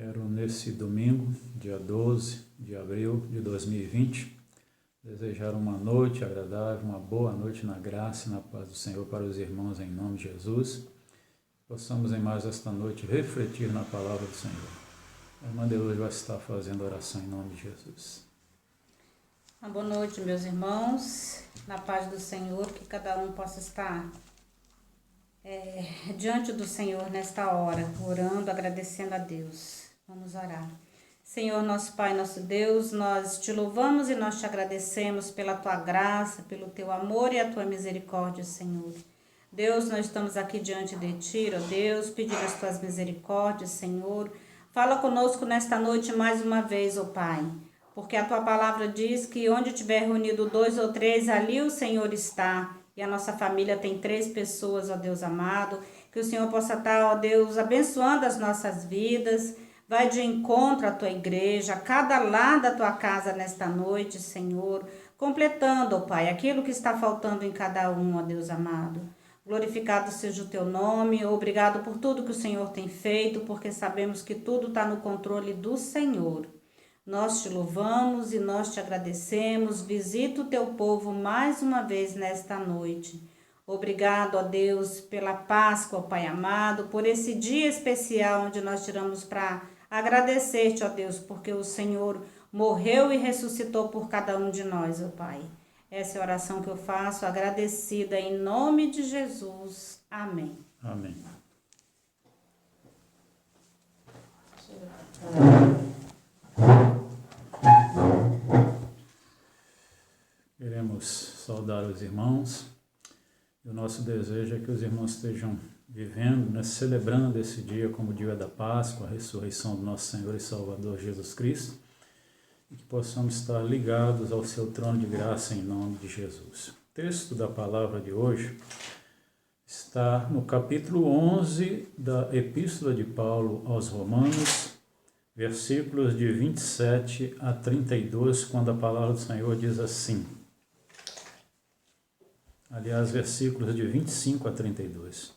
Quero, nesse domingo, dia 12 de abril de 2020, desejar uma noite agradável, uma boa noite na graça e na paz do Senhor para os irmãos em nome de Jesus. Possamos em mais esta noite refletir na palavra do Senhor. A irmã de hoje vai estar fazendo oração em nome de Jesus. Uma boa noite, meus irmãos, na paz do Senhor, que cada um possa estar diante do Senhor nesta hora, orando, agradecendo a Deus. Vamos orar. Senhor, nosso Pai, nosso Deus, nós te louvamos e nós te agradecemos pela tua graça, pelo teu amor e a tua misericórdia, Senhor. Deus, nós estamos aqui diante de ti, ó Deus, pedindo as tuas misericórdias, Senhor. Fala conosco nesta noite mais uma vez, ó Pai, porque a tua palavra diz que onde tiver reunido 2 ou 3, ali o Senhor está. E a nossa família tem 3 pessoas, ó Deus amado, que o Senhor possa estar, ó Deus, abençoando as nossas vidas. Vai de encontro à tua igreja, a cada lar da tua casa nesta noite, Senhor, completando, ó Pai, aquilo que está faltando em cada um, ó Deus amado. Glorificado seja o teu nome, obrigado por tudo que o Senhor tem feito, porque sabemos que tudo está no controle do Senhor. Nós te louvamos e nós te agradecemos. Visita o teu povo mais uma vez nesta noite. Obrigado, ó Deus, pela Páscoa, ó Pai amado, por esse dia especial onde nós tiramos para agradecer-te, ó Deus, porque o Senhor morreu e ressuscitou por cada um de nós, ó Pai. Essa é a oração que eu faço, agradecida em nome de Jesus. Amém. Amém. Queremos saudar os irmãos. E o nosso desejo é que os irmãos estejam vivendo, né, celebrando esse dia como o dia da Páscoa, a ressurreição do nosso Senhor e Salvador Jesus Cristo, e que possamos estar ligados ao seu trono de graça em nome de Jesus. O texto da palavra de hoje está no capítulo 11 da Epístola de Paulo aos Romanos, versículos de 27 a 32, quando a palavra do Senhor diz assim. Aliás, versículos de 25 a 32.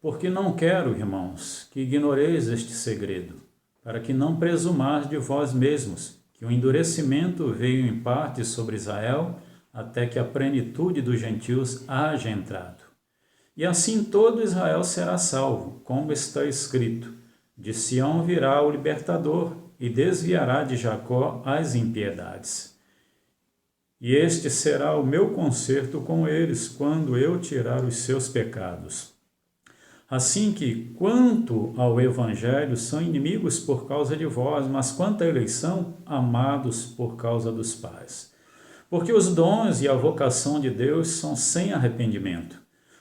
Porque não quero, irmãos, que ignoreis este segredo, para que não presumais de vós mesmos, que o endurecimento veio em parte sobre Israel, até que a plenitude dos gentios haja entrado. E assim todo Israel será salvo, como está escrito: de Sião virá o libertador, e desviará de Jacó as impiedades. E este será o meu concerto com eles, quando eu tirar os seus pecados. Assim que, quanto ao Evangelho, são inimigos por causa de vós, mas quanto à eleição, amados por causa dos pais. Porque os dons e a vocação de Deus são sem arrependimento.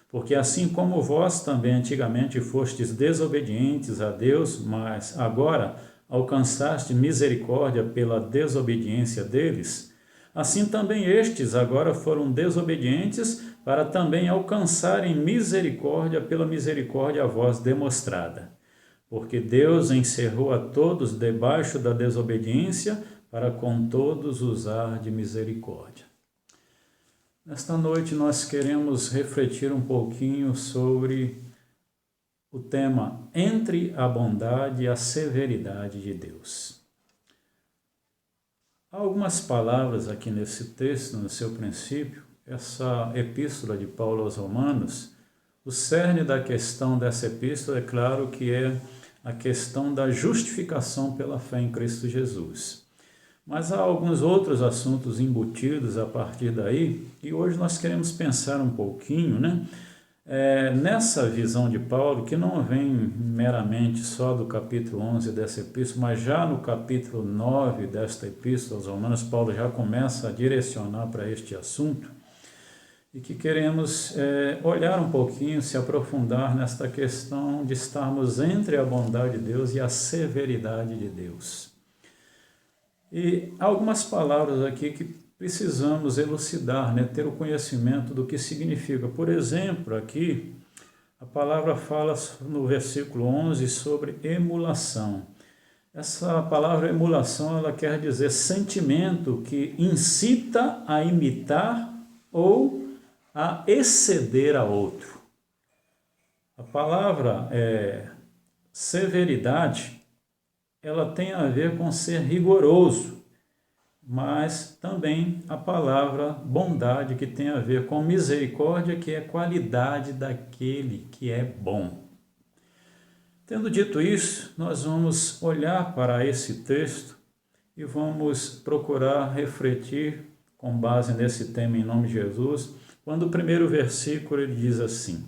Porque assim como vós também antigamente fostes desobedientes a Deus, mas agora alcançaste misericórdia pela desobediência deles, assim também estes agora foram desobedientes para também alcançarem misericórdia pela misericórdia a vós demonstrada. Porque Deus encerrou a todos debaixo da desobediência para com todos usar de misericórdia. Nesta noite nós queremos refletir um pouquinho sobre o tema entre a bondade e a severidade de Deus. Há algumas palavras aqui nesse texto, no seu princípio, essa epístola de Paulo aos Romanos, o cerne da questão dessa epístola, é claro que é a questão da justificação pela fé em Cristo Jesus. Mas há alguns outros assuntos embutidos a partir daí, e hoje nós queremos pensar um pouquinho, nessa visão de Paulo, que não vem meramente só do capítulo 11 dessa epístola, mas já no capítulo 9 desta epístola aos Romanos, Paulo já começa a direcionar para este assunto, e que queremos olhar um pouquinho, se aprofundar nesta questão de estarmos entre a bondade de Deus e a severidade de Deus. E há algumas palavras aqui que precisamos elucidar, ter o conhecimento do que significa. Por exemplo, aqui, a palavra fala no versículo 11 sobre emulação. Essa palavra emulação, ela quer dizer sentimento que incita a imitar ou a exceder a outro. A palavra severidade ela tem a ver com ser rigoroso, mas também a palavra bondade, que tem a ver com misericórdia, que é qualidade daquele que é bom. Tendo dito isso, nós vamos olhar para esse texto e vamos procurar refletir com base nesse tema em nome de Jesus, quando o primeiro versículo ele diz assim: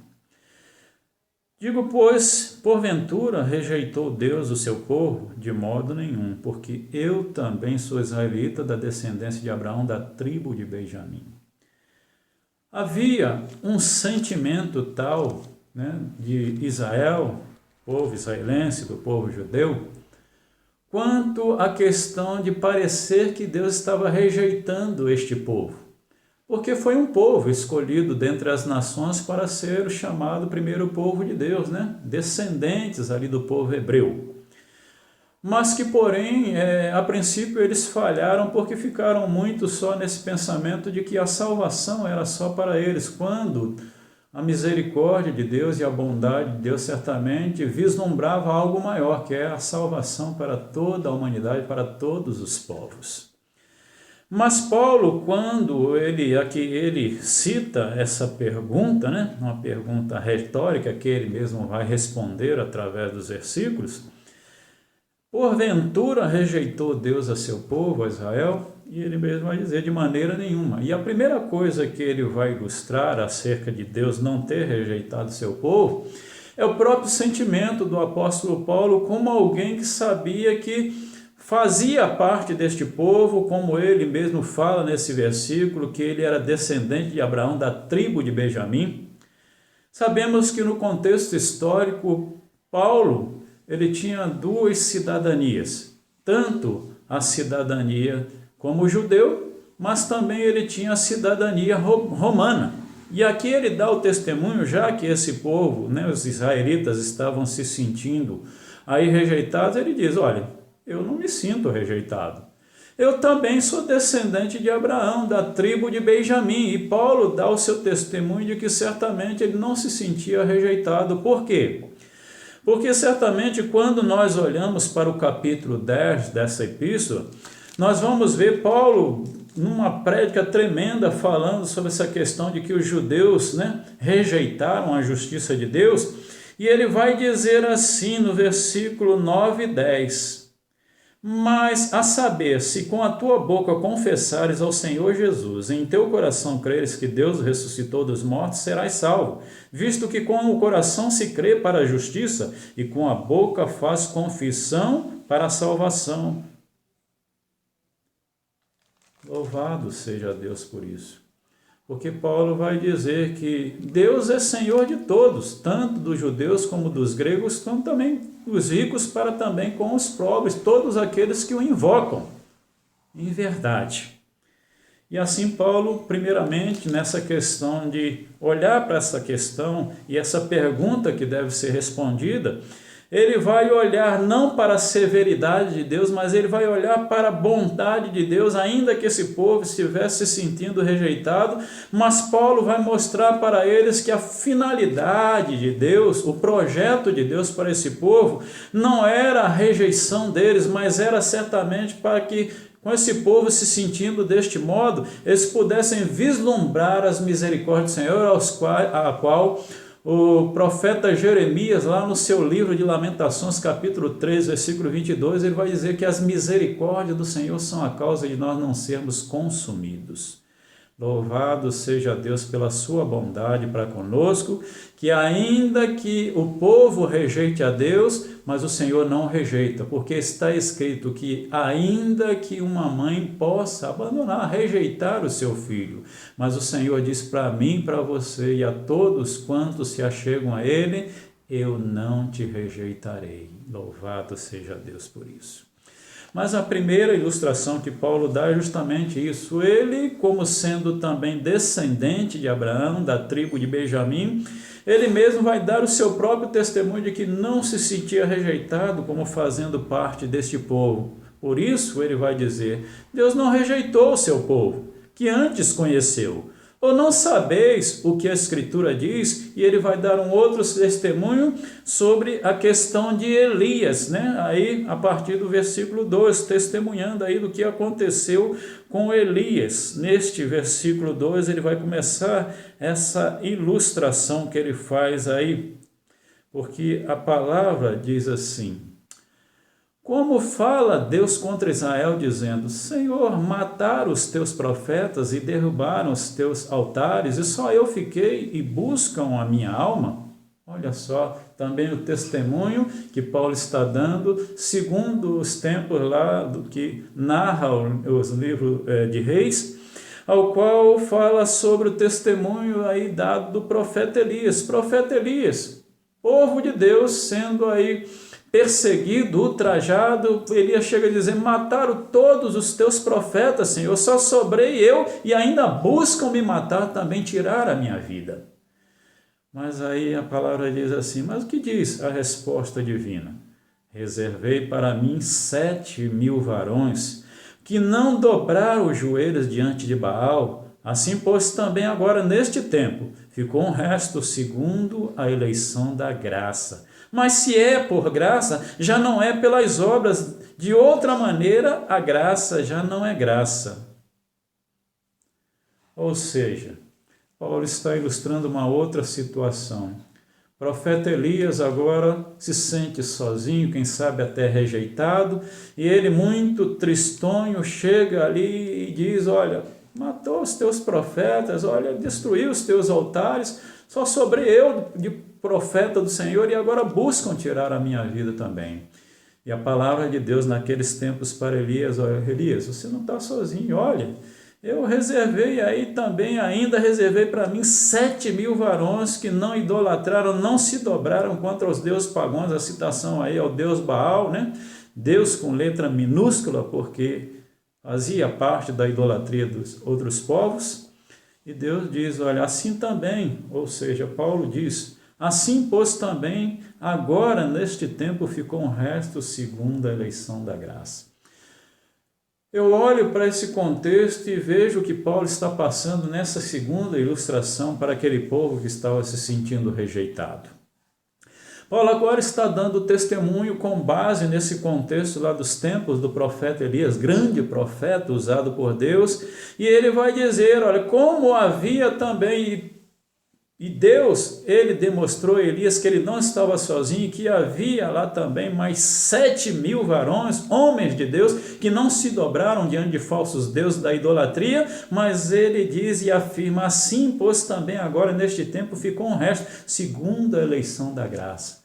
digo, pois, porventura rejeitou Deus o seu povo? De modo nenhum, porque eu também sou israelita da descendência de Abraão, da tribo de Benjamim. Havia um sentimento tal, de Israel, povo israelense, do povo judeu, quanto à questão de parecer que Deus estava rejeitando este povo. Porque foi um povo escolhido dentre as nações para ser o chamado primeiro povo de Deus, descendentes ali do povo hebreu. Mas que, porém, a princípio eles falharam porque ficaram muito só nesse pensamento de que a salvação era só para eles, quando a misericórdia de Deus e a bondade de Deus certamente vislumbrava algo maior, que é a salvação para toda a humanidade, para todos os povos. Mas Paulo, quando ele cita essa pergunta, uma pergunta retórica que ele mesmo vai responder através dos versículos, porventura rejeitou Deus a seu povo, a Israel? E ele mesmo vai dizer, de maneira nenhuma. E a primeira coisa que ele vai ilustrar acerca de Deus não ter rejeitado seu povo é o próprio sentimento do apóstolo Paulo como alguém que sabia que fazia parte deste povo, como ele mesmo fala nesse versículo, que ele era descendente de Abraão, da tribo de Benjamim. Sabemos que no contexto histórico, Paulo ele tinha duas cidadanias, tanto a cidadania como judeu, mas também ele tinha a cidadania romana. E aqui ele dá o testemunho, já que esse povo, os israelitas, estavam se sentindo aí rejeitados, ele diz, olha, eu não me sinto rejeitado. Eu também sou descendente de Abraão, da tribo de Benjamim. E Paulo dá o seu testemunho de que certamente ele não se sentia rejeitado. Por quê? Porque certamente quando nós olhamos para o capítulo 10 dessa epístola, nós vamos ver Paulo numa prédica tremenda falando sobre essa questão de que os judeus rejeitaram a justiça de Deus. E ele vai dizer assim no versículo 9 e 10... Mas a saber, se com a tua boca confessares ao Senhor Jesus, e em teu coração creres que Deus o ressuscitou dos mortos, serás salvo, visto que com o coração se crê para a justiça, e com a boca faz confissão para a salvação. Louvado seja Deus por isso. Porque Paulo vai dizer que Deus é Senhor de todos, tanto dos judeus como dos gregos, como também dos ricos, para também com os pobres, todos aqueles que o invocam em verdade. E assim Paulo, primeiramente, nessa questão de olhar para essa questão e essa pergunta que deve ser respondida, ele vai olhar não para a severidade de Deus, mas ele vai olhar para a bondade de Deus, ainda que esse povo estivesse se sentindo rejeitado, mas Paulo vai mostrar para eles que a finalidade de Deus, o projeto de Deus para esse povo, não era a rejeição deles, mas era certamente para que, com esse povo se sentindo deste modo, eles pudessem vislumbrar as misericórdias do Senhor, a qual o profeta Jeremias, lá no seu livro de Lamentações, capítulo 3, versículo 22, ele vai dizer que as misericórdias do Senhor são a causa de nós não sermos consumidos. Louvado seja Deus pela sua bondade para conosco, que ainda que o povo rejeite a Deus, mas o Senhor não rejeita, porque está escrito que ainda que uma mãe possa abandonar, rejeitar o seu filho, mas o Senhor diz para mim, para você e a todos quantos se achegam a Ele, eu não te rejeitarei. Louvado seja Deus por isso. Mas a primeira ilustração que Paulo dá é justamente isso. Ele, como sendo também descendente de Abraão, da tribo de Benjamim, ele mesmo vai dar o seu próprio testemunho de que não se sentia rejeitado como fazendo parte deste povo. Por isso, ele vai dizer, Deus não rejeitou o seu povo, que antes conheceu. Ou não sabeis o que a Escritura diz? E ele vai dar um outro testemunho sobre a questão de Elias, né? Aí, a partir do versículo 2, testemunhando aí do que aconteceu com Elias. Neste versículo 2, ele vai começar essa ilustração que ele faz aí, porque a palavra diz assim: como fala Deus contra Israel, dizendo: Senhor, mataram os teus profetas e derrubaram os teus altares, e só eu fiquei e buscam a minha alma? Olha só, também o testemunho que Paulo está dando, segundo os tempos lá do que narra os livros de Reis, ao qual fala sobre o testemunho aí dado do profeta Elias. Profeta Elias, povo de Deus sendo aí perseguido, ultrajado, Elias chega a dizer: mataram todos os teus profetas, Senhor, só sobrei eu e ainda buscam me matar, também tirar a minha vida. Mas aí a palavra diz assim: mas o que diz a resposta divina? Reservei para mim 7.000 varões que não dobraram os joelhos diante de Baal. Assim, pois, também agora neste tempo ficou um resto segundo a eleição da graça. Mas se é por graça, já não é pelas obras. De outra maneira, a graça já não é graça. Ou seja, Paulo está ilustrando uma outra situação. O profeta Elias agora se sente sozinho, quem sabe até rejeitado, e ele, muito tristonho, chega ali e diz: olha, matou os teus profetas, olha, destruiu os teus altares, só sobrei eu de profeta do Senhor e agora buscam tirar a minha vida também. E a palavra de Deus naqueles tempos para Elias: olha, Elias, você não está sozinho, olha, eu reservei aí também, ainda reservei para mim 7.000 varões que não idolatraram, não se dobraram contra os deuses pagãos. A citação aí ao deus Baal, né? Deus com letra minúscula, porque fazia parte da idolatria dos outros povos. E Deus diz: olha, assim também, ou seja, Paulo diz: assim, pois, também, agora, neste tempo, ficou um resto segundo a eleição da graça. Eu olho para esse contexto e vejo o que Paulo está passando nessa segunda ilustração para aquele povo que estava se sentindo rejeitado. Paulo agora está dando testemunho com base nesse contexto lá dos tempos do profeta Elias, grande profeta usado por Deus, e ele vai dizer: olha, como havia também, e Deus, ele demonstrou a Elias que ele não estava sozinho, que havia lá também mais 7.000 varões, homens de Deus, que não se dobraram diante de falsos deuses da idolatria, mas ele diz e afirma: assim, pois também agora neste tempo ficou um resto, segundo a eleição da graça.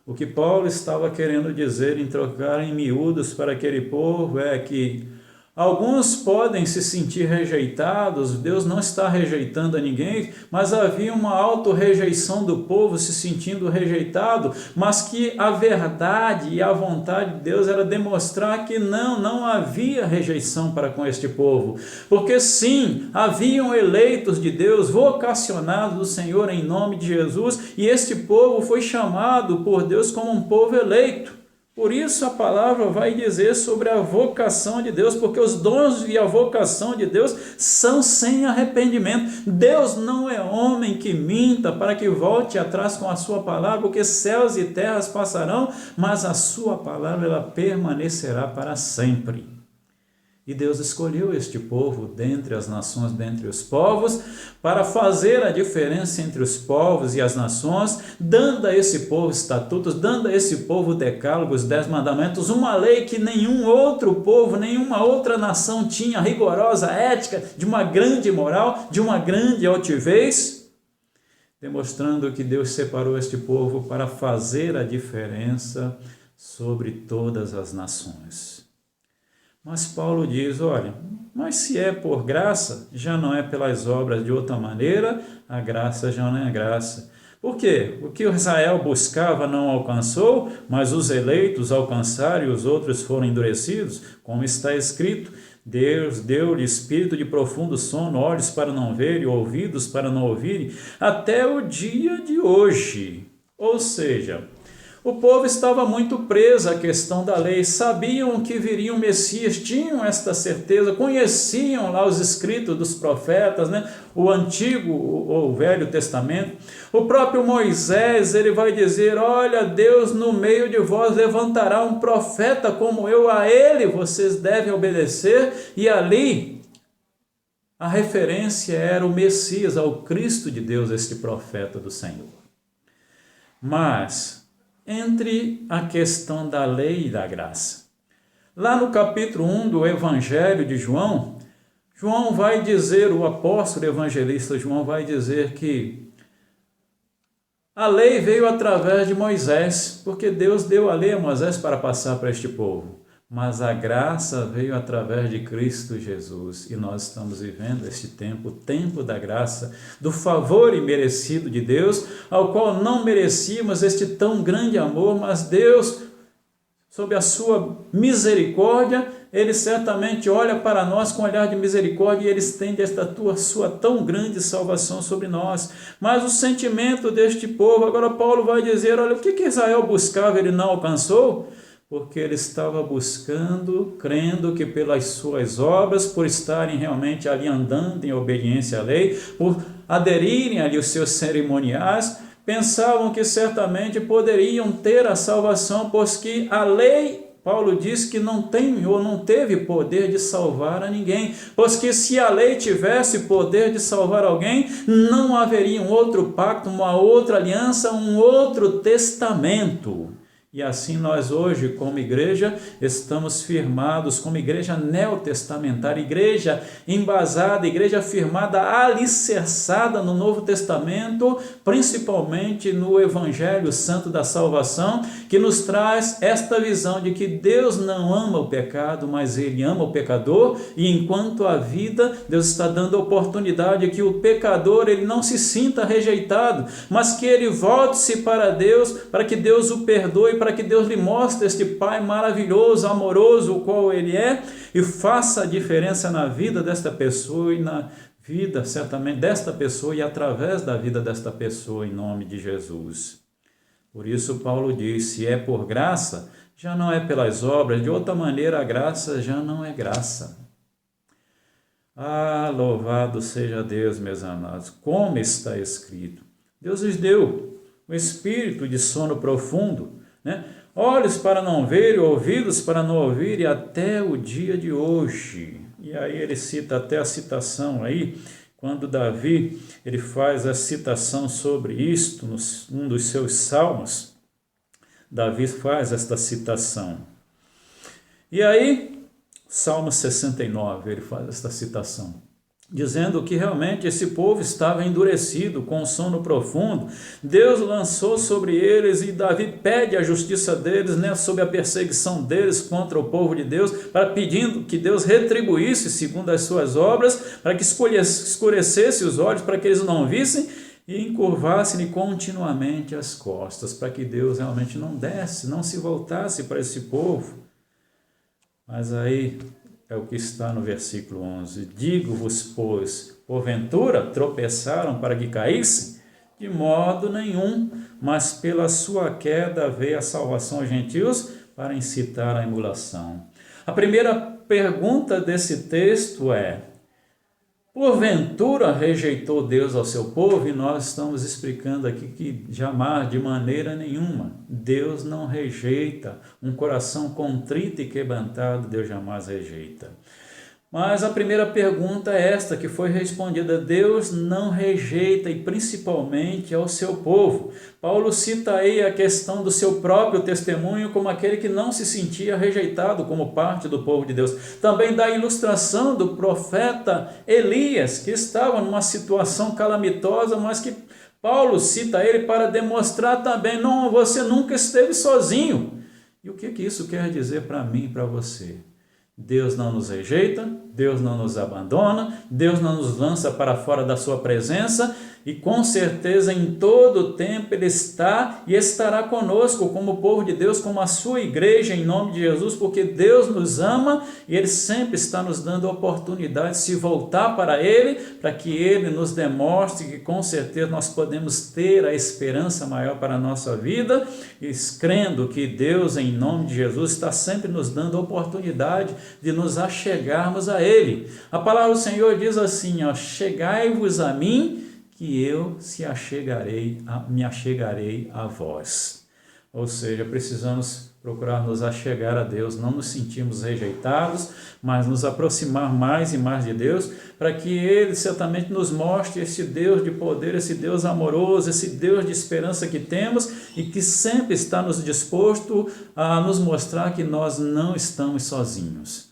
O que Paulo estava querendo dizer em trocar em miúdos para aquele povo é que alguns podem se sentir rejeitados, Deus não está rejeitando a ninguém, mas havia uma auto-rejeição do povo se sentindo rejeitado, mas que a verdade e a vontade de Deus era demonstrar que não havia rejeição para com este povo, porque sim, haviam eleitos de Deus, vocacionados do Senhor em nome de Jesus, e este povo foi chamado por Deus como um povo eleito. Por isso a palavra vai dizer sobre a vocação de Deus, porque os dons e a vocação de Deus são sem arrependimento. Deus não é homem que minta para que volte atrás com a sua palavra, porque céus e terras passarão, mas a sua palavra ela permanecerá para sempre. E Deus escolheu este povo dentre as nações, dentre os povos, para fazer a diferença entre os povos e as nações, dando a esse povo estatutos, dando a esse povo decálogos, 10 mandamentos, uma lei que nenhum outro povo, nenhuma outra nação tinha, rigorosa, ética, de uma grande moral, de uma grande altivez, demonstrando que Deus separou este povo para fazer a diferença sobre todas as nações. Mas Paulo diz: olha, mas se é por graça, já não é pelas obras, de outra maneira, a graça já não é graça. Por quê? O que Israel buscava não alcançou, mas os eleitos alcançaram e os outros foram endurecidos, como está escrito: Deus deu-lhe espírito de profundo sono, olhos para não ver e ouvidos para não ouvirem, até o dia de hoje. Ou seja, O povo estava muito preso à questão da lei, sabiam que viria um Messias, tinham esta certeza, conheciam lá os escritos dos profetas, né? O Antigo ou o Velho Testamento. O próprio Moisés, ele vai dizer, olha, Deus no meio de vós levantará um profeta como eu, a ele vocês devem obedecer, e ali a referência era o Messias, ao Cristo de Deus, este profeta do Senhor. Mas entre a questão da lei e da graça, lá no capítulo 1 do Evangelho de João, João vai dizer, o apóstolo evangelista João vai dizer que a lei veio através de Moisés, porque Deus deu a lei a Moisés para passar para este povo. Mas a graça veio através de Cristo Jesus, e nós estamos vivendo este tempo, o tempo da graça, do favor imerecido de Deus, ao qual não merecíamos este tão grande amor, mas Deus, sob a sua misericórdia, Ele certamente olha para nós com olhar de misericórdia e Ele estende esta sua tão grande salvação sobre nós. Mas o sentimento deste povo, agora Paulo vai dizer, olha, o que Israel buscava, ele não alcançou? Porque ele estava buscando, crendo que pelas suas obras, por estarem realmente ali andando em obediência à lei, por aderirem ali os seus cerimoniais, pensavam que certamente poderiam ter a salvação, pois que a lei, Paulo diz que não tem ou não teve poder de salvar a ninguém, pois que se a lei tivesse poder de salvar alguém, não haveria um outro pacto, uma outra aliança, um outro testamento. E assim nós hoje, como igreja, estamos firmados como igreja neotestamentária, igreja embasada, igreja firmada, alicerçada no Novo Testamento, principalmente no Evangelho Santo da Salvação, que nos traz esta visão de que Deus não ama o pecado, mas Ele ama o pecador, e enquanto há vida, Deus está dando a oportunidade que o pecador ele não se sinta rejeitado, mas que ele volte-se para Deus, para que Deus o perdoe, para que Deus lhe mostre este Pai maravilhoso, amoroso, o qual Ele é, e faça a diferença na vida desta pessoa e na vida, certamente, desta pessoa e através da vida desta pessoa, em nome de Jesus. Por isso Paulo diz, se é por graça, já não é pelas obras, de outra maneira a graça já não é graça. Ah, louvado seja Deus, meus amados, como está escrito. Deus lhes deu o espírito de sono profundo, né? Olhos para não ver, ouvidos para não ouvir, e até o dia de hoje. E aí ele cita até a citação aí, quando Davi ele faz a citação sobre isto, num dos seus salmos, Davi faz esta citação. E aí, Salmo 69, ele faz esta citação, dizendo que realmente esse povo estava endurecido, com sono profundo. Deus lançou sobre eles, e Davi pede a justiça deles, né, sobre a perseguição deles contra o povo de Deus, pedindo que Deus retribuísse segundo as suas obras, para que escurecesse os olhos, para que eles não vissem, e encurvassem continuamente as costas, para que Deus realmente não desse, não se voltasse para esse povo. Mas aí é o que está no versículo 11. Digo-vos, pois, porventura tropeçaram para que caíssem? De modo nenhum, mas pela sua queda veio a salvação aos gentios para incitar a emulação. A primeira pergunta desse texto é, porventura rejeitou Deus ao seu povo? E nós estamos explicando aqui que jamais, de maneira nenhuma, Deus não rejeita. Um coração contrito e quebrantado, Deus jamais rejeita. Mas a primeira pergunta é esta, que foi respondida: Deus não rejeita, e principalmente ao seu povo. Paulo cita aí a questão do seu próprio testemunho como aquele que não se sentia rejeitado como parte do povo de Deus. Também dá a ilustração do profeta Elias, que estava numa situação calamitosa, mas que Paulo cita ele para demonstrar também, não, você nunca esteve sozinho. E o que isso quer dizer para mim e para você? Deus não nos rejeita, Deus não nos abandona, Deus não nos lança para fora da sua presença, e com certeza em todo o tempo Ele está e estará conosco como povo de Deus, como a sua igreja, em nome de Jesus, porque Deus nos ama e Ele sempre está nos dando a oportunidade de se voltar para Ele, para que Ele nos demonstre que com certeza nós podemos ter a esperança maior para a nossa vida, e crendo que Deus, em nome de Jesus, está sempre nos dando a oportunidade de nos achegarmos a Ele. A palavra do Senhor diz assim, ó, chegai-vos a mim, que eu me achegarei a vós. Ou seja, precisamos procurar nos achegar a Deus, não nos sentirmos rejeitados, mas nos aproximar mais e mais de Deus, para que Ele certamente nos mostre esse Deus de poder, esse Deus amoroso, esse Deus de esperança que temos e que sempre está nos disposto a nos mostrar que nós não estamos sozinhos.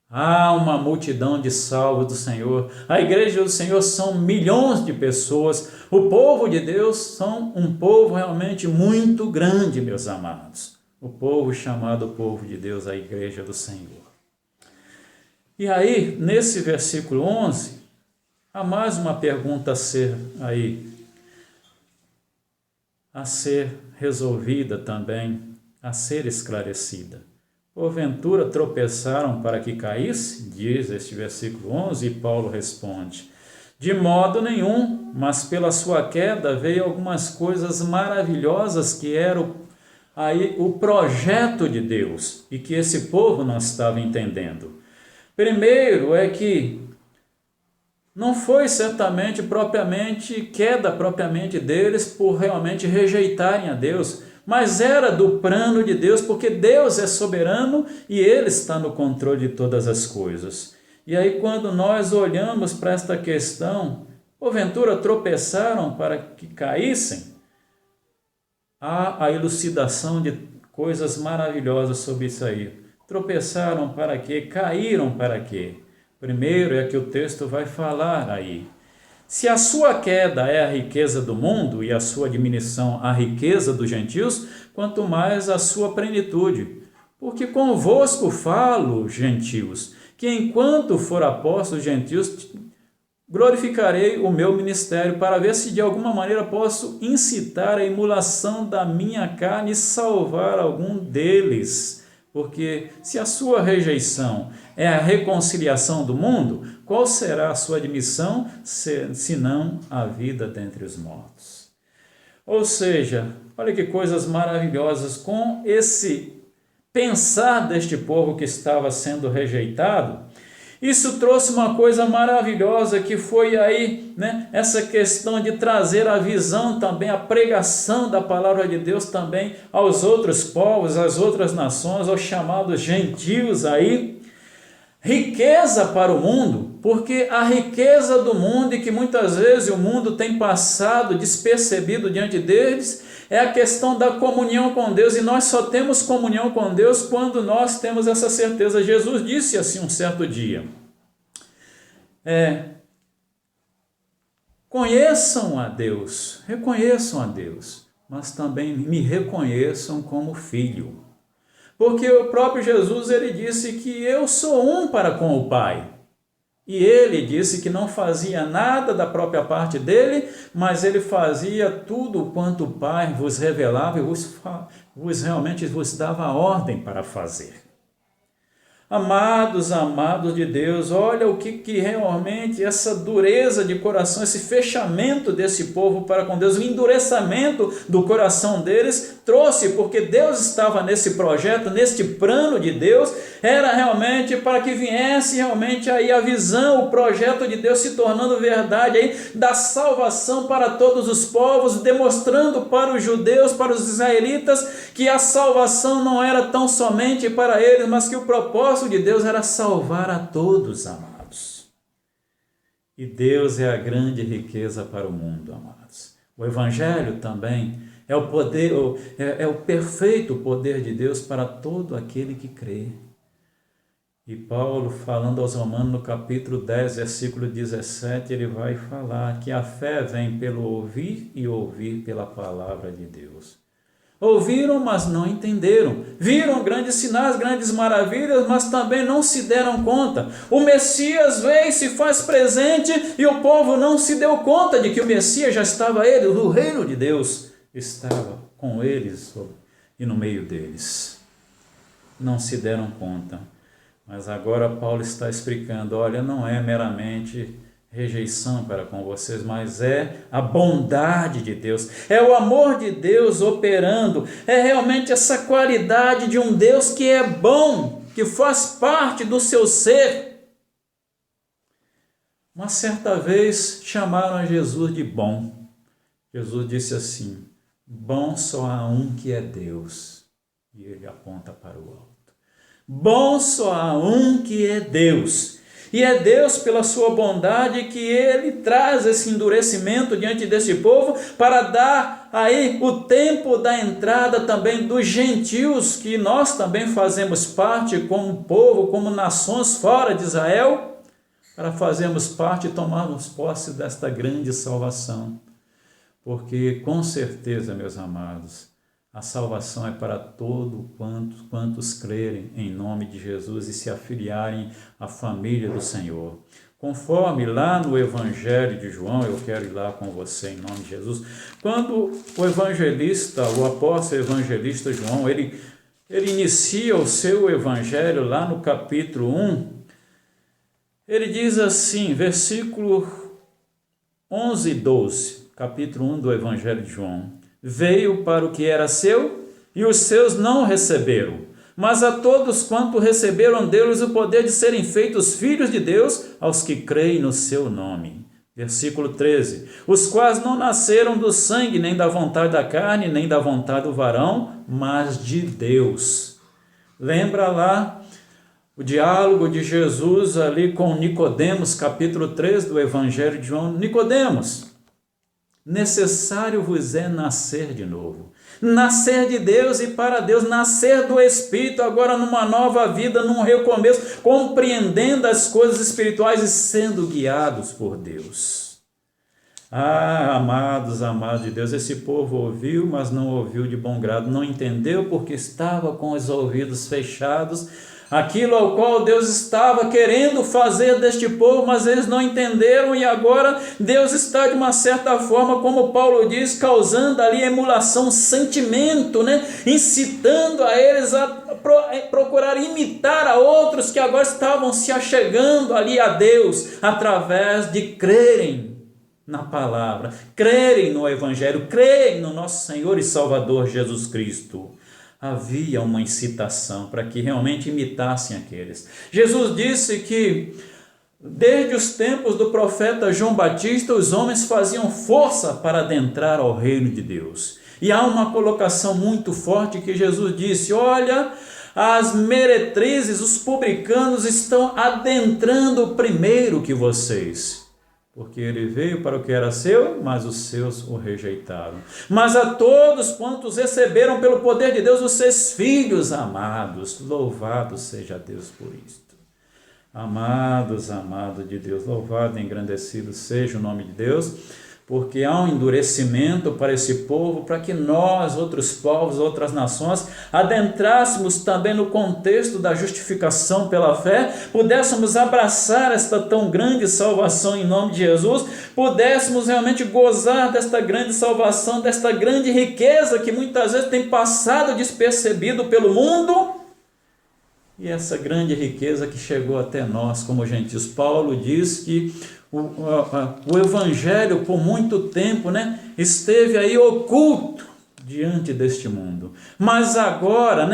Há uma multidão de salvos do Senhor. A igreja do Senhor são milhões de pessoas. O povo de Deus são um povo realmente muito grande, meus amados. O povo chamado povo de Deus, a igreja do Senhor. E aí, nesse versículo 11, há mais uma pergunta a ser resolvida também, a ser esclarecida. Porventura tropeçaram para que caísse? Diz este versículo 11, e Paulo responde: de modo nenhum, mas pela sua queda veio algumas coisas maravilhosas que eram o projeto de Deus e que esse povo não estava entendendo. Primeiro é que não foi certamente queda propriamente deles por realmente rejeitarem a Deus, mas era do plano de Deus, porque Deus é soberano e Ele está no controle de todas as coisas. E aí quando nós olhamos para esta questão, porventura tropeçaram para que caíssem? Há a elucidação de coisas maravilhosas sobre isso aí. Tropeçaram para quê? Caíram para quê? Primeiro é que o texto vai falar aí. Se a sua queda é a riqueza do mundo e a sua diminuição a riqueza dos gentios, quanto mais a sua plenitude. Porque convosco falo, gentios, que enquanto for apóstolo gentios, glorificarei o meu ministério para ver se de alguma maneira posso incitar a emulação da minha carne e salvar algum deles. Porque se a sua rejeição é a reconciliação do mundo, qual será a sua admissão, senão a vida dentre os mortos? Ou seja, olha que coisas maravilhosas com esse pensar deste povo que estava sendo rejeitado. Isso trouxe uma coisa maravilhosa que foi aí, essa questão de trazer a visão também, a pregação da palavra de Deus também aos outros povos, às outras nações, aos chamados gentios aí. Riqueza para o mundo, porque a riqueza do mundo e que muitas vezes o mundo tem passado despercebido diante deles, é a questão da comunhão com Deus, e nós só temos comunhão com Deus quando nós temos essa certeza. Jesus disse assim um certo dia, conheçam a Deus, reconheçam a Deus, mas também me reconheçam como filho. Porque o próprio Jesus, ele disse que eu sou um para com o Pai. E ele disse que não fazia nada da própria parte dele, mas ele fazia tudo quanto o Pai vos revelava e realmente vos dava ordem para fazer. Amados de Deus, olha o que realmente essa dureza de coração, esse fechamento desse povo para com Deus, o endurecimento do coração deles trouxe, porque Deus estava nesse projeto, neste plano de Deus, era realmente para que viesse realmente aí a visão, o projeto de Deus se tornando verdade aí, da salvação para todos os povos, demonstrando para os judeus, para os israelitas, que a salvação não era tão somente para eles, mas que o propósito de Deus era salvar a todos, amados. E Deus é a grande riqueza para o mundo, amados. O Evangelho também é o poder, é o perfeito poder de Deus para todo aquele que crê. E Paulo, falando aos Romanos, no capítulo 10, versículo 17, ele vai falar que a fé vem pelo ouvir e ouvir pela palavra de Deus. Ouviram, mas não entenderam. Viram grandes sinais, grandes maravilhas, mas também não se deram conta. O Messias veio e se faz presente e o povo não se deu conta de que o Messias já estava ele, o reino de Deus estava com eles e no meio deles. Não se deram conta. Mas agora Paulo está explicando, olha, não é meramente rejeição para com vocês, mas é a bondade de Deus, é o amor de Deus operando, é realmente essa qualidade de um Deus que é bom, que faz parte do seu ser. Uma certa vez chamaram a Jesus de bom. Jesus disse assim, bom só há um que é Deus, e ele aponta para o alto. Bom só há um que é Deus. E é Deus, pela sua bondade, que ele traz esse endurecimento diante desse povo para dar aí o tempo da entrada também dos gentios, que nós também fazemos parte como povo, como nações fora de Israel, para fazermos parte e tomarmos posse desta grande salvação. Porque com certeza, meus amados, a salvação é para todos quantos crerem em nome de Jesus e se afiliarem à família do Senhor. Conforme lá no Evangelho de João, eu quero ir lá com você em nome de Jesus, quando o evangelista, o apóstolo evangelista João, ele inicia o seu evangelho lá no capítulo 1, ele diz assim, versículo 11 e 12, capítulo 1 do Evangelho de João, veio para o que era seu, e os seus não receberam. Mas a todos quanto receberam deles o poder de serem feitos filhos de Deus, aos que creem no seu nome. Versículo 13. Os quais não nasceram do sangue, nem da vontade da carne, nem da vontade do varão, mas de Deus. Lembra lá o diálogo de Jesus ali com Nicodemos, capítulo 3 do Evangelho de João. Nicodemos, necessário vos é nascer de novo, nascer de Deus e para Deus, nascer do Espírito, agora numa nova vida, num recomeço, compreendendo as coisas espirituais e sendo guiados por Deus. Amados de Deus, esse povo ouviu, mas não ouviu de bom grado, não entendeu porque estava com os ouvidos fechados, aquilo ao qual Deus estava querendo fazer deste povo, mas eles não entenderam, e agora Deus está de uma certa forma, como Paulo diz, causando ali emulação, sentimento, incitando a eles a procurar imitar a outros que agora estavam se achegando ali a Deus, através de crerem na palavra, crerem no Evangelho, crerem no nosso Senhor e Salvador Jesus Cristo. Havia uma incitação para que realmente imitassem aqueles. Jesus disse que desde os tempos do profeta João Batista, os homens faziam força para adentrar ao reino de Deus. E há uma colocação muito forte que Jesus disse, olha, as meretrizes, os publicanos estão adentrando primeiro que vocês. Porque ele veio para o que era seu, mas os seus o rejeitaram. Mas a todos quantos receberam pelo poder de Deus, os seus filhos amados, louvado seja Deus por isto. Amados de Deus, louvado e engrandecido seja o nome de Deus, porque há um endurecimento para esse povo, para que nós, outros povos, outras nações, adentrássemos também no contexto da justificação pela fé, pudéssemos abraçar esta tão grande salvação em nome de Jesus, pudéssemos realmente gozar desta grande salvação, desta grande riqueza que muitas vezes tem passado despercebido pelo mundo, e essa grande riqueza que chegou até nós como gentios. Paulo diz que o Evangelho por muito tempo esteve aí oculto diante deste mundo, mas agora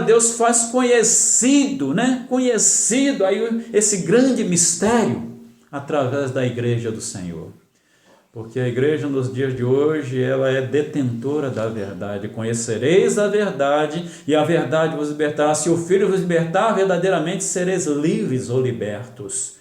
Deus faz conhecido aí esse grande mistério através da igreja do Senhor. Porque a igreja nos dias de hoje, ela é detentora da verdade. Conhecereis a verdade e a verdade vos libertará. Se o Filho vos libertar, verdadeiramente sereis livres ou libertos.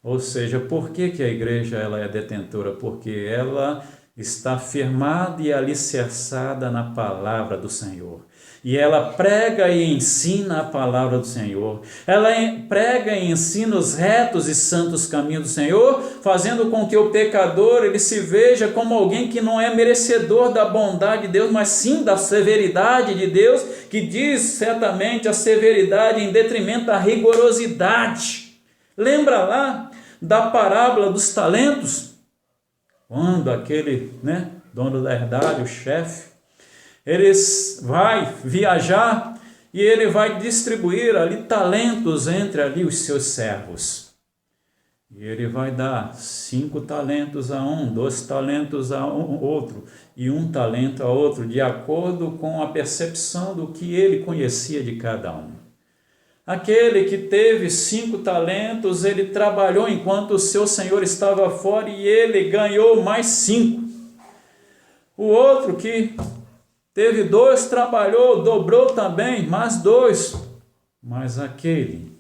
Ou seja, por que a igreja ela é detentora? Porque ela está firmada e alicerçada na palavra do Senhor. E ela prega e ensina a palavra do Senhor. Ela prega e ensina os retos e santos caminhos do Senhor, fazendo com que o pecador ele se veja como alguém que não é merecedor da bondade de Deus, mas sim da severidade de Deus, que diz certamente a severidade em detrimento da rigorosidade. Lembra lá da parábola dos talentos? Quando aquele dono da herdade, o chefe, ele vai viajar e ele vai distribuir ali talentos entre ali os seus servos. E ele vai dar 5 talentos a um, 2 talentos a outro e 1 talento a outro, de acordo com a percepção do que ele conhecia de cada um. Aquele que teve 5 talentos, ele trabalhou enquanto o seu senhor estava fora e ele ganhou mais 5. O outro que teve 2, trabalhou, dobrou também, mais 2. Mas aquele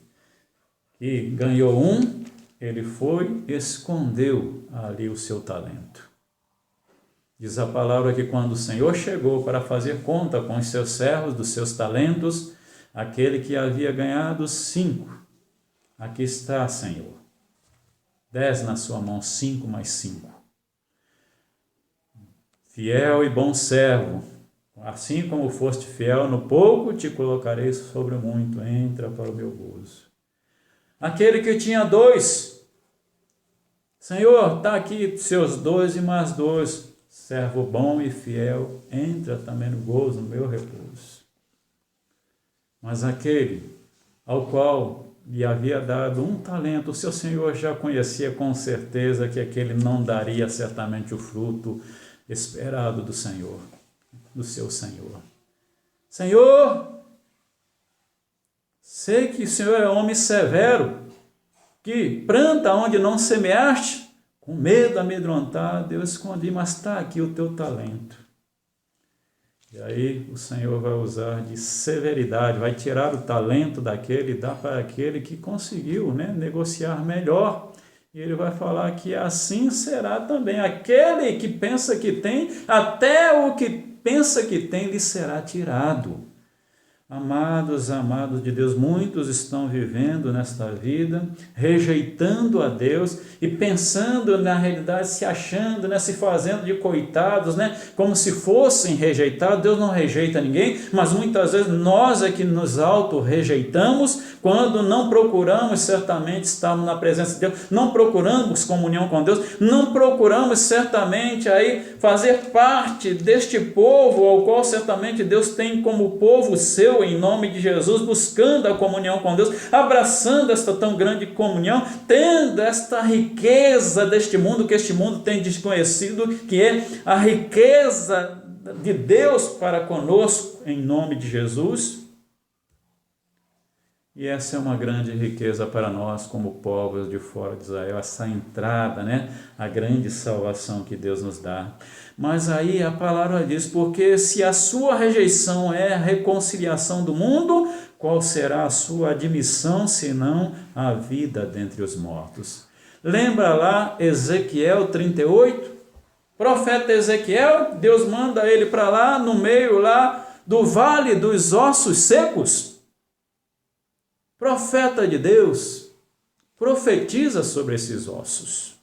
que ganhou 1, ele foi e escondeu ali o seu talento. Diz a palavra que quando o Senhor chegou para fazer conta com os seus servos dos seus talentos, aquele que havia ganhado 5, aqui está, Senhor, 10 na sua mão, 5 mais 5. Fiel e bom servo, assim como foste fiel no pouco, te colocarei sobre o muito, entra para o meu gozo. Aquele que tinha 2, Senhor, está aqui seus 2 e mais 2, servo bom e fiel, entra também no gozo, no meu repouso. Mas aquele ao qual lhe havia dado 1 talento, o seu Senhor já conhecia com certeza que aquele não daria certamente o fruto esperado do Senhor, do seu Senhor. Senhor, sei que o Senhor é homem severo, que planta onde não semeaste, com medo, amedrontado, eu escondi, mas está aqui o teu talento. E aí o Senhor vai usar de severidade, vai tirar o talento daquele e dar para aquele que conseguiu negociar melhor. E ele vai falar que assim será também. Aquele que pensa que tem, até o que pensa que tem lhe será tirado. Amados, amados de Deus, muitos estão vivendo nesta vida, rejeitando a Deus e pensando na realidade, se achando, se fazendo de coitados, como se fossem rejeitados. Deus não rejeita ninguém, mas muitas vezes nós é que nos auto-rejeitamos quando não procuramos certamente estarmos na presença de Deus, não procuramos comunhão com Deus, não procuramos certamente aí fazer parte deste povo ao qual certamente Deus tem como povo seu, em nome de Jesus, buscando a comunhão com Deus, abraçando esta tão grande comunhão, tendo esta riqueza deste mundo, que este mundo tem desconhecido, que é a riqueza de Deus para conosco, em nome de Jesus. E essa é uma grande riqueza para nós, como povos de fora de Israel, essa entrada, a grande salvação que Deus nos dá. Mas aí a palavra diz, porque se a sua rejeição é a reconciliação do mundo, qual será a sua admissão, senão a vida dentre os mortos? Lembra lá Ezequiel 38? Profeta Ezequiel, Deus manda ele para lá, no meio lá do vale dos ossos secos. Profeta de Deus, profetiza sobre esses ossos,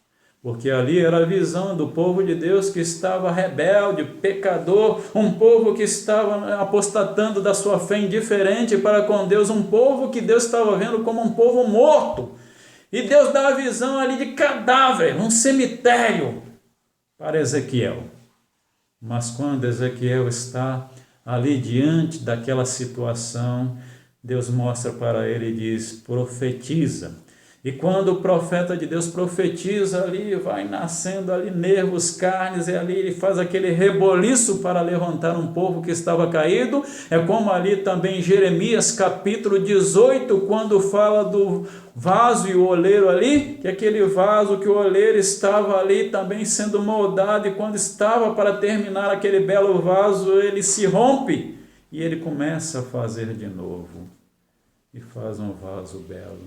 porque ali era a visão do povo de Deus que estava rebelde, pecador, um povo que estava apostatando da sua fé indiferente para com Deus, um povo que Deus estava vendo como um povo morto, e Deus dá a visão ali de cadáver, um cemitério para Ezequiel. Mas quando Ezequiel está ali diante daquela situação, Deus mostra para ele e diz, profetiza. E quando o profeta de Deus profetiza ali, vai nascendo ali nervos, carnes, e ali ele faz aquele reboliço para levantar um povo que estava caído. É como ali também em Jeremias capítulo 18, quando fala do vaso e o oleiro ali, que aquele vaso que o oleiro estava ali também sendo moldado, e quando estava para terminar aquele belo vaso, ele se rompe. E ele começa a fazer de novo, e faz um vaso belo.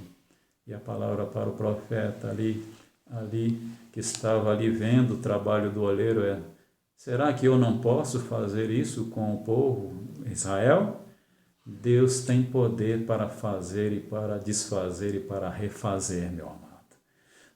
E a palavra para o profeta ali que estava ali vendo o trabalho do oleiro é, Será que eu não posso fazer isso com o povo Israel? Deus tem poder para fazer e para desfazer e para refazer, meu amado.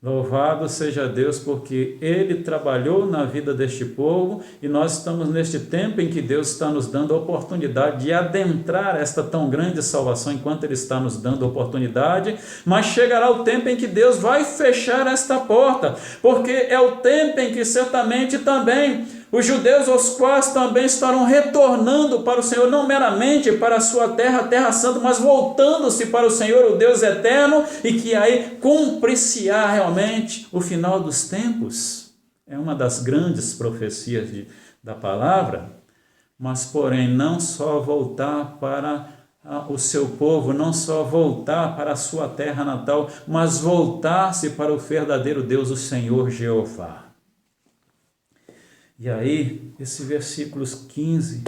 Louvado seja Deus, porque Ele trabalhou na vida deste povo e nós estamos neste tempo em que Deus está nos dando a oportunidade de adentrar esta tão grande salvação enquanto Ele está nos dando a oportunidade, mas chegará o tempo em que Deus vai fechar esta porta, porque é o tempo em que certamente também os judeus, os quais também estarão retornando para o Senhor, não meramente para a sua terra, a terra santa, mas voltando-se para o Senhor, o Deus eterno, e que aí cumprir-se-á realmente o final dos tempos. É uma das grandes profecias da palavra, mas porém não só voltar para o seu povo, não só voltar para a sua terra natal, mas voltar-se para o verdadeiro Deus, o Senhor Jeová. E aí, esse versículo 15,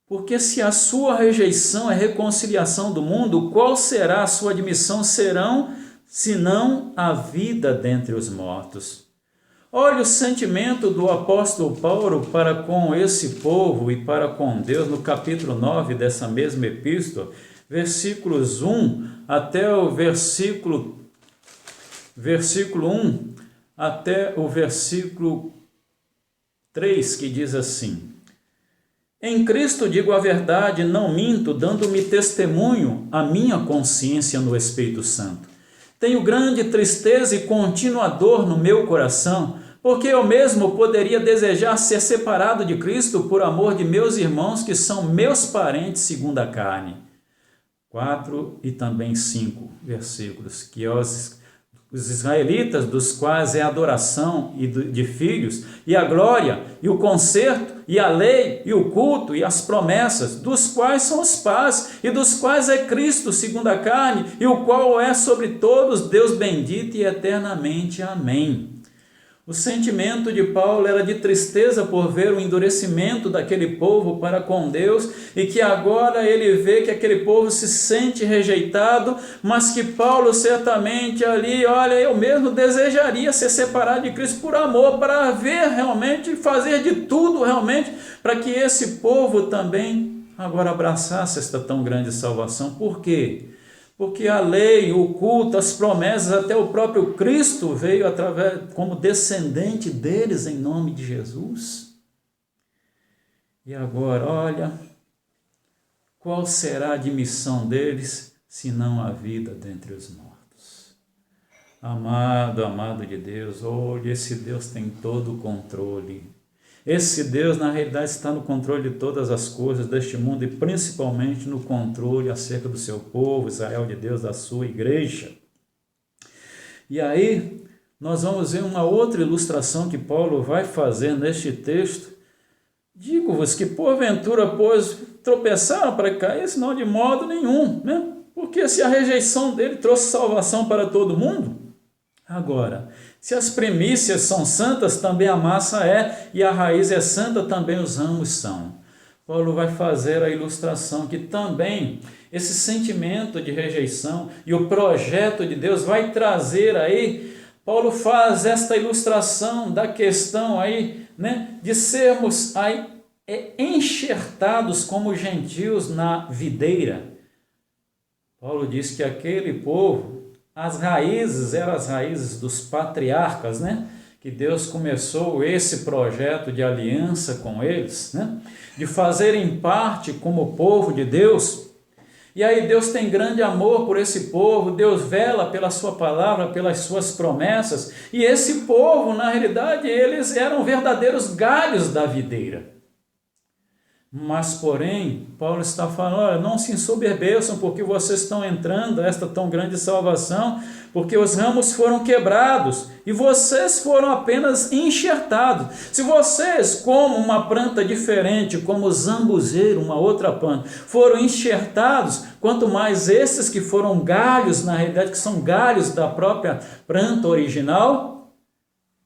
porque se a sua rejeição é reconciliação do mundo, qual será a sua admissão? Serão, senão a vida dentre os mortos. Olha o sentimento do apóstolo Paulo para com esse povo e para com Deus, no capítulo 9 dessa mesma epístola, versículos 1 até o versículo 1 até o versículo 3, que diz assim: em Cristo digo a verdade, não minto, dando-me testemunho a minha consciência no Espírito Santo. Tenho grande tristeza e contínua dor no meu coração, porque eu mesmo poderia desejar ser separado de Cristo por amor de meus irmãos, que são meus parentes segundo a carne. 4 e também 5 versículos, que os israelitas, dos quais é a adoração de filhos, e a glória, e o conserto, e a lei, e o culto, e as promessas, dos quais são os pais, e dos quais é Cristo segundo a carne, e o qual é sobre todos Deus bendito e eternamente. Amém. O sentimento de Paulo era de tristeza por ver o endurecimento daquele povo para com Deus e que agora ele vê que aquele povo se sente rejeitado, mas que Paulo certamente ali, olha, eu mesmo desejaria ser separado de Cristo por amor, para ver realmente, fazer de tudo realmente, para que esse povo também agora abraçasse esta tão grande salvação. Por quê? Porque a lei, o culto, as promessas, até o próprio Cristo veio como descendente deles em nome de Jesus. E agora, olha, qual será a admissão deles, senão a vida dentre os mortos? Amado de Deus, olha, esse Deus tem todo o controle. Esse Deus, na realidade, está no controle de todas as coisas deste mundo e principalmente no controle acerca do seu povo, Israel de Deus, da sua igreja. E aí, nós vamos ver uma outra ilustração que Paulo vai fazer neste texto. Digo-vos que, porventura, pois, tropeçaram para cair, senão de modo nenhum, né? Porque se a rejeição dele trouxe salvação para todo mundo, agora, se as primícias são santas, também a massa é, e a raiz é santa, também os ramos são. Paulo vai fazer a ilustração que também esse sentimento de rejeição e o projeto de Deus vai trazer aí, Paulo faz esta ilustração da questão aí, né, de sermos aí enxertados como gentios na videira. Paulo diz que aquele povo, as raízes eram as raízes dos patriarcas, né? Que Deus começou esse projeto de aliança com eles, né? De fazerem parte como povo de Deus. E aí Deus tem grande amor por esse povo, Deus vela pela sua palavra, pelas suas promessas. E esse povo, na realidade, eles eram verdadeiros galhos da videira. Mas, porém, Paulo está falando, olha, não se ensoberbeçam porque vocês estão entrando a esta tão grande salvação, porque os ramos foram quebrados e vocês foram apenas enxertados. Se vocês, como uma planta diferente, como o zambuzeiro, uma outra planta, foram enxertados, quanto mais esses que foram galhos, na realidade, que são galhos da própria planta original,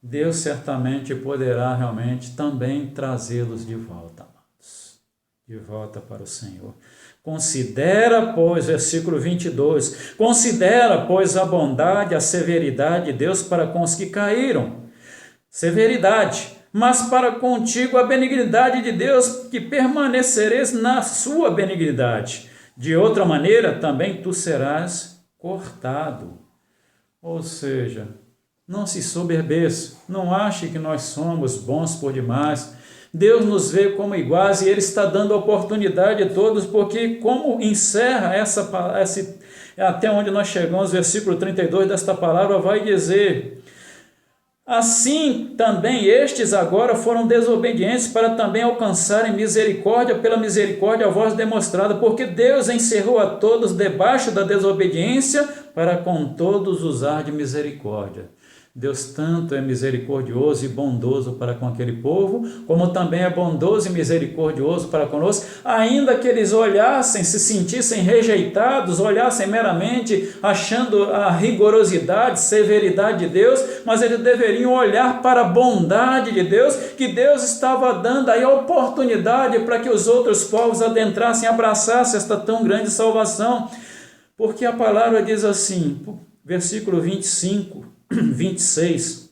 Deus certamente poderá realmente também trazê-los de volta. De volta para o Senhor. Considera, pois, versículo 22, considera, pois, a bondade, a severidade de Deus para com os que caíram. Severidade, mas para contigo a benignidade de Deus, que permanecereis na sua benignidade. De outra maneira, também tu serás cortado. Ou seja, não se soberbeça, não ache que nós somos bons por demais. Deus nos vê como iguais e Ele está dando oportunidade a todos, porque como encerra até onde nós chegamos, versículo 32 desta palavra vai dizer: assim também estes agora foram desobedientes para também alcançarem misericórdia pela misericórdia a vós demonstrada, porque Deus encerrou a todos debaixo da desobediência para com todos usar de misericórdia. Deus tanto é misericordioso e bondoso para com aquele povo, como também é bondoso e misericordioso para conosco, ainda que eles olhassem, se sentissem rejeitados, olhassem meramente achando a rigorosidade, severidade de Deus, mas eles deveriam olhar para a bondade de Deus, que Deus estava dando aí a oportunidade para que os outros povos adentrassem, abraçassem esta tão grande salvação, porque a palavra diz assim, versículo 25, 26,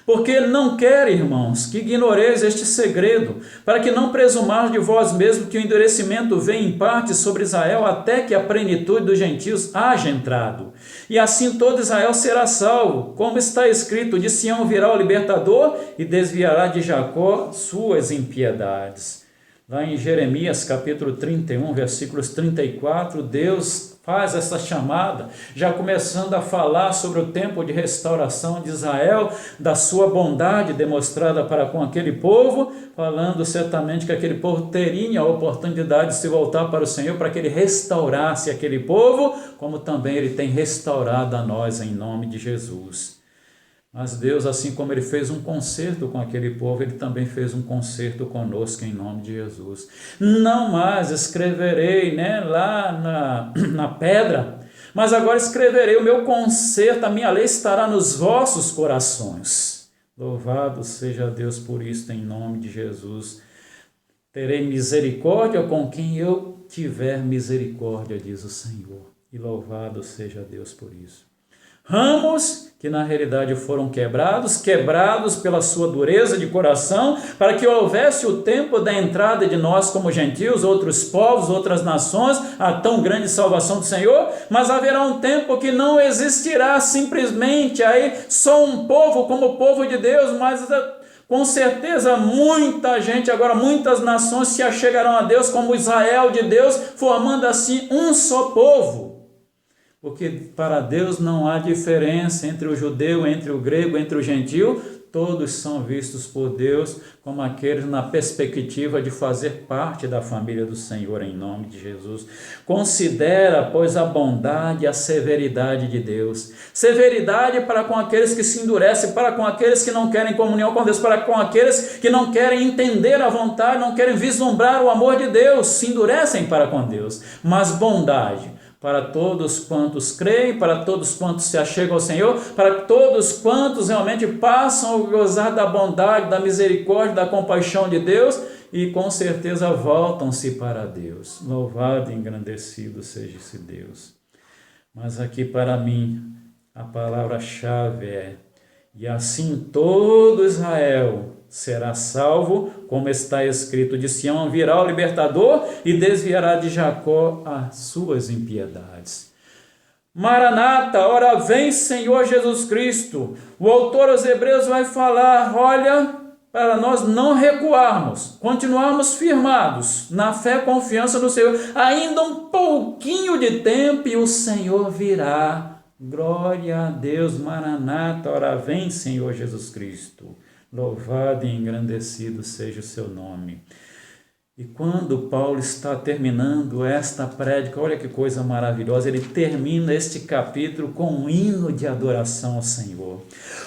porque não quero, irmãos, que ignoreis este segredo, para que não presumais de vós mesmos que o endurecimento vem em parte sobre Israel, até que a plenitude dos gentios haja entrado. E assim todo Israel será salvo, como está escrito: de Sião virá o libertador e desviará de Jacó suas impiedades. Lá em Jeremias capítulo 31, versículos 34, Deus faz essa chamada, já começando a falar sobre o tempo de restauração de Israel, da sua bondade demonstrada para com aquele povo, falando certamente que aquele povo teria a oportunidade de se voltar para o Senhor, para que Ele restaurasse aquele povo, como também Ele tem restaurado a nós em nome de Jesus. Mas Deus, assim como Ele fez um concerto com aquele povo, Ele também fez um concerto conosco em nome de Jesus. Não mais escreverei lá na pedra, mas agora escreverei o meu concerto, a minha lei estará nos vossos corações. Louvado seja Deus por isso em nome de Jesus. Terei misericórdia com quem eu tiver misericórdia, diz o Senhor. E louvado seja Deus por isso. Ramos que na realidade foram quebrados pela sua dureza de coração, para que houvesse o tempo da entrada de nós como gentios, outros povos, outras nações, a tão grande salvação do Senhor, mas haverá um tempo que não existirá simplesmente aí só um povo como o povo de Deus, mas com certeza muita gente, agora muitas nações se achegarão a Deus como Israel de Deus, formando assim um só povo. Porque para Deus não há diferença entre o judeu, entre o grego, entre o gentio, todos são vistos por Deus como aqueles na perspectiva de fazer parte da família do Senhor em nome de Jesus. Considera, pois, a bondade e a severidade de Deus. Severidade para com aqueles que se endurecem, para com aqueles que não querem comunhão com Deus, para com aqueles que não querem entender a vontade, não querem vislumbrar o amor de Deus, se endurecem para com Deus. Mas bondade para todos quantos creem, para todos quantos se achegam ao Senhor, para todos quantos realmente passam a gozar da bondade, da misericórdia, da compaixão de Deus e com certeza voltam-se para Deus. Louvado e engrandecido seja esse Deus. Mas aqui para mim a palavra-chave é: e assim todo Israel será salvo, como está escrito: de Sião virá o libertador e desviará de Jacó as suas impiedades. Maranata, ora vem Senhor Jesus Cristo. O autor aos Hebreus vai falar, olha, para nós não recuarmos, continuarmos firmados na fé e confiança no Senhor, ainda um pouquinho de tempo e o Senhor virá. Glória a Deus, Maranata, ora vem Senhor Jesus Cristo. Louvado e engrandecido seja o seu nome. E quando Paulo está terminando esta prédica, olha que coisa maravilhosa, ele termina este capítulo com um hino de adoração ao Senhor.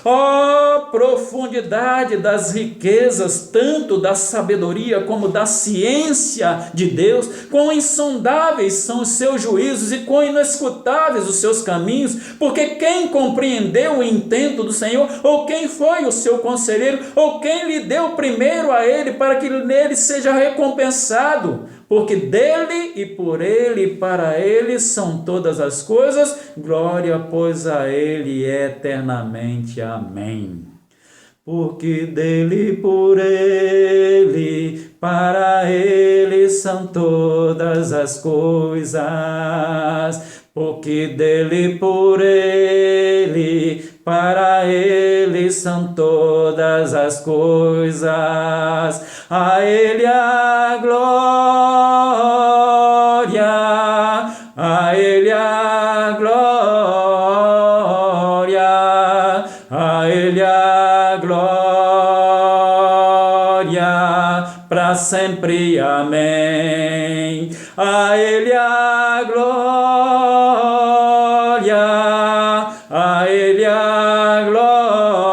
Ó profundidade das riquezas, tanto da sabedoria como da ciência de Deus, quão insondáveis são os seus juízos e quão inescrutáveis os seus caminhos, porque quem compreendeu o intento do Senhor, ou quem foi o seu conselheiro, ou quem lhe deu primeiro a ele, para que nele seja recompensado, porque dele e por ele e para ele são todas as coisas, glória pois a ele eternamente, amém. porque dele, por ele, para ele são todas as coisas, porque dele, por ele, para ele são todas as coisas, a ele a glória, a ele a glória, a ele a glória, para sempre, amém. A ele a glória, a ele a glória,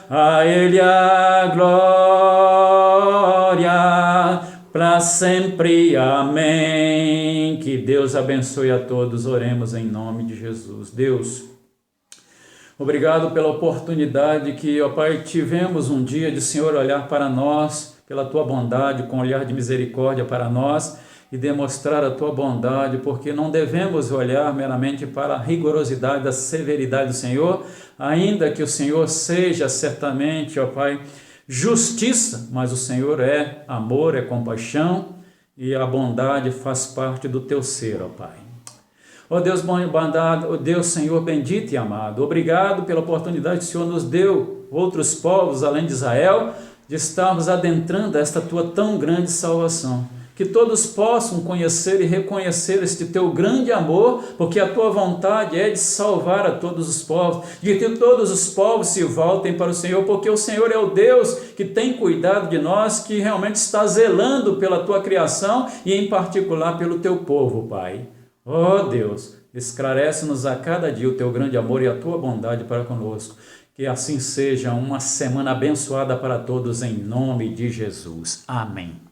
a ele a glória, para sempre, amém. Que Deus abençoe a todos, oremos em nome de Jesus. Deus, obrigado pela oportunidade que, ó Pai, tivemos um dia de, Senhor, olhar para nós, pela Tua bondade, com um olhar de misericórdia para nós e demonstrar a Tua bondade, porque não devemos olhar meramente para a rigorosidade, a severidade do Senhor, ainda que o Senhor seja certamente, ó Pai, justiça, mas o Senhor é amor, é compaixão e a bondade faz parte do Teu ser, ó Pai. Ó Deus bondade, ó Deus Senhor bendito e amado, obrigado pela oportunidade que o Senhor nos deu, outros povos além de Israel, de estarmos adentrando esta Tua tão grande salvação. Que todos possam conhecer e reconhecer este Teu grande amor, porque a Tua vontade é de salvar a todos os povos, de que todos os povos se voltem para o Senhor, porque o Senhor é o Deus que tem cuidado de nós, que realmente está zelando pela Tua criação e em particular pelo Teu povo, Pai. Ó Deus, esclarece-nos a cada dia o Teu grande amor e a Tua bondade para conosco. Que assim seja uma semana abençoada para todos, em nome de Jesus. Amém.